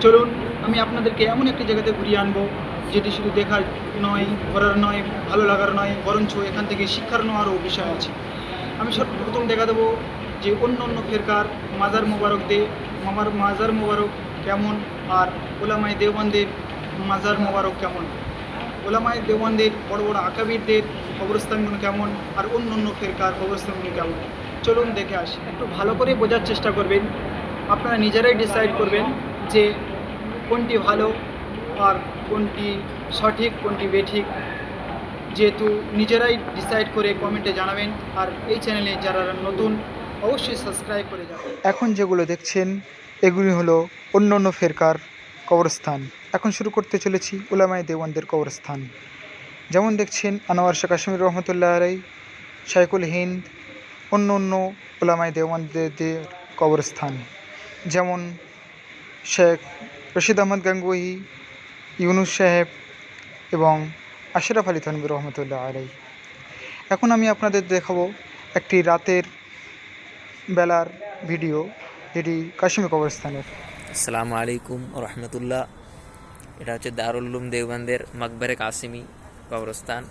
চলুন আমি আপনাদেরকে এমন একটি জায়গাতে ঘুরিয়ে আনবো যেটি শুধু দেখার নয়, ঘোরার নয়, ভালো লাগার নয়, বরঞ্চ এখান থেকে শিক্ষার নেওয়ারও বিষয় আছে। আমি সর্বপ্রথম দেখা দেবো যে অন্য অন্য ফেরকার মাজার মোবারক কেমন, আর ওলামায়ে দেওবন্দের মাজার মোবারক কেমন। ওলামায়ে দেওবন্দের বড় বড় আকাবিরদের কবরস্থানগুলো কেমন, আর অন্য অন্য ফেরকার কবরস্থানগুলো কেমন। চলুন দেখে আসি। একটু ভালো করে বোঝার চেষ্টা করবেন, আপনারা নিজেরাই ডিসাইড করবেন যে কোনটি ভালো আর কোনটি সঠিক, কোনটি বেঠিক। যেহেতু নিজেরাই ডিসাইড করে কমেন্টে জানাবেন, আর এই চ্যানেলে যারা নতুন অবশ্যই সাবস্ক্রাইব করে যাবেন। এখন যেগুলো দেখছেন এগুলি হলো অন্য অন্য ফেরকার কবরস্থান। এখন শুরু করতে চলেছি উলামায়ে দেওবন্দের কবরস্থান। যেমন দেখছেন আনোয়ার শাহ কাশ্মীর রহমতুল্লাহ আলাই, শাইখুল হিন্দ, অন্য অন্য উলামায়ে দেওবন্দের কবরস্থান, যেমন শেখ রশিদ আহমদ গাঙ্গুহি, ইউনুস সাহেব এবং আশরাফ আলী থানভী রহমতুল্লাহ আলাই। এখন আমি আপনাদের দেখাবো একটি রাতের বেলার ভিডিও, যেটি কাশ্মীর কবরস্থানের। আসসালামু আলাইকুম রহমতুল্লাহ। এটা হচ্ছে দারুল উলুম দেওবন্দের মকবরে কাসিমি কবরস্থান।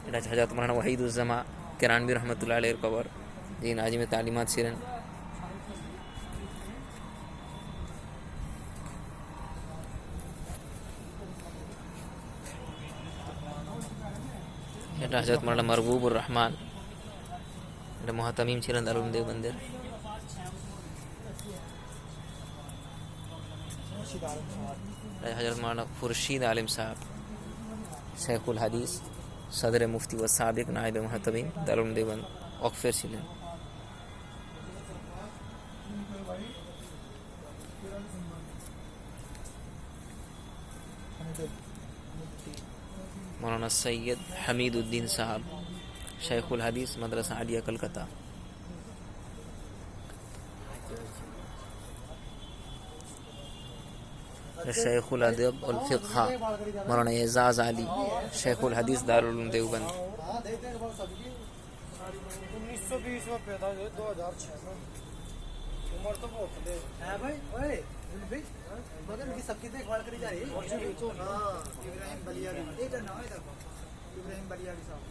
এটা হচ্ছে হযরত মাওলানা ওয়াহিদুজ্জামা কেরানবী রহমতুল্লাহ আলাইহির কবর, যিনি নাজিমে তালিমাত ছিলেন। এটা হযরত মাওলানা মারবুবুর রহমান, এটা মুহতামিম ছিলেন দারুল উলুম দেওবন্দের। হযরত মাওলানা খুরশিদ আলিম সাহেব, শেখুল হাদিস, সদরে মুফতি ও সাবিক নায়েবে মুহতামিম দারুল উলুম দেওবন্দ ওকফের ছিলেন। मौलाना सैयद हमीदुद्दीन साहब, शेखुल हदीस, मदरसा आलिया कलकत्ता। शेखुल अदब और फिक़्ह मौलाना एजाज अली, शेखुल हदीस दारुल उलूम देवबंद। 1920 में पैदा हुए, 2006 में उम्र तो बहुत है भाई। ओए भाई बगल की सबकी देखभाल करी जा रही है। हां इब्राहिम बलियावी, एक नाम है देखो, इब्राहिम बलियावी साहब।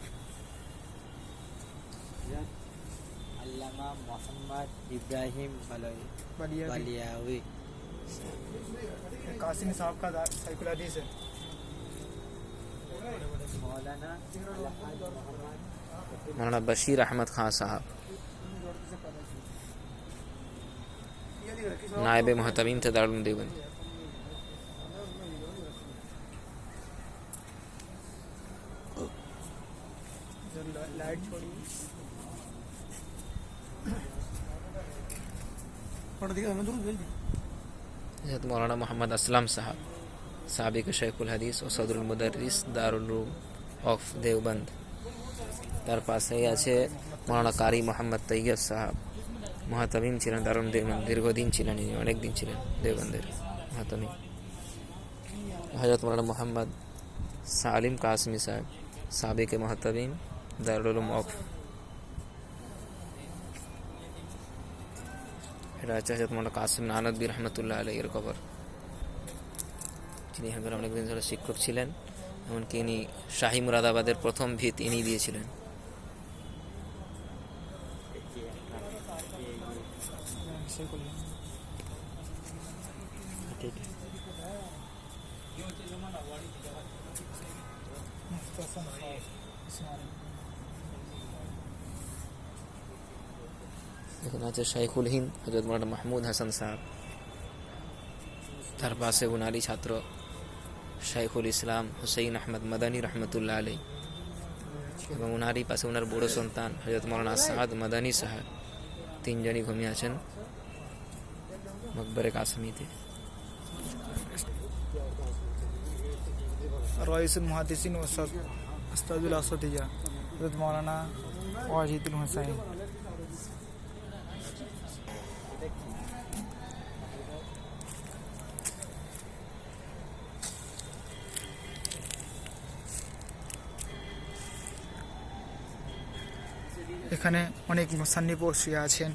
अल्लामा मोहम्मद इब्राहिम बलियावी कासिम साहब का साइकुल हदीस है। मौलाना बशीर अहमद खान साहब, नायब मुहतमीम थे दारुल उलूम देवबंद। लाइट छोड़ी हज़रत मौलाना मोहम्मद असलम साहब, साबिक शेखुल हदीस ও সদরুল মুদাররিস দারুল উলুম অফ দেওবন্দ। তার পাশেই আছে মৌলানা কারি মোহাম্মদ তৈয়ব সাহেব, মুহতামিম ছিলেন দারুল উলুম দেওবন্দ, দীর্ঘদিন ছিলেন, অনেক দিন ছিলেন দেওবন্দের মুহতামিম। হযরত মৌলানা মোহাম্মদ সালিম কাসমি সাহেব, সাবিক মুহতামিম দারুল উলুম অফ। এটা হচ্ছে হযরত মৌলানা কাসিম নানদবী রহমতুল্লাহ আলাইহির কবর, যিনি এখানকার অনেকদিন ধরে শিক্ষক ছিলেন। এমনকি ইনি শাহী মুরাদাবাদের প্রথম ভিত ইনি দিয়েছিলেন। এখানে আছে শাইখুল হিন্দ হযরত মৌলানা মাহমুদ হাসান সাহেব। তার পাশে উনারই ছাত্র শাইখুল ইসলাম হুসাইন আহমদ মাদানী রহমতুল্লাহ আলাই, এবং উনারই পাশে উনার বড় সন্তান হযরত মৌলানা সাদ মাদানী সাহেব। তিনজনই ঘুমিয়ে আছেন মকবরে কাসমিতে। রাইসুল মুহাদ্দিসিন ও উস্তাদুল আসাদিয়া হযরত মাওলানা ওয়াহিদুল হুসাইন। এখানে অনেক মুসান্নিফ শুয়ে আছেন,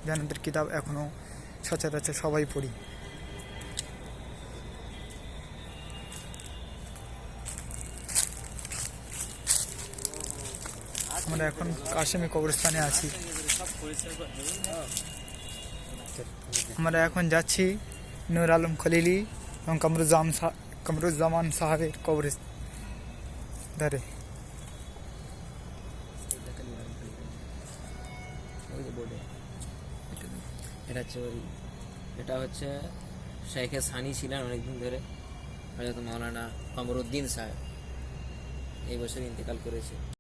যাদের কিতাব এখনও সচরাচর সবাই পড়ি। আমরা এখন কাশেমি কবরস্থানে আছি। আমরা এখন যাচ্ছি নূর আলম খলিলি এবং কামরুজ্জামান সাহাবের কবরের ধারে। এটা হচ্ছে শেখে সানি ছিলেন অনেকদিন ধরে, হযরত মাওলানা কমরউদ্দিন সাহেব এই বছর ইন্তেকাল করেছে।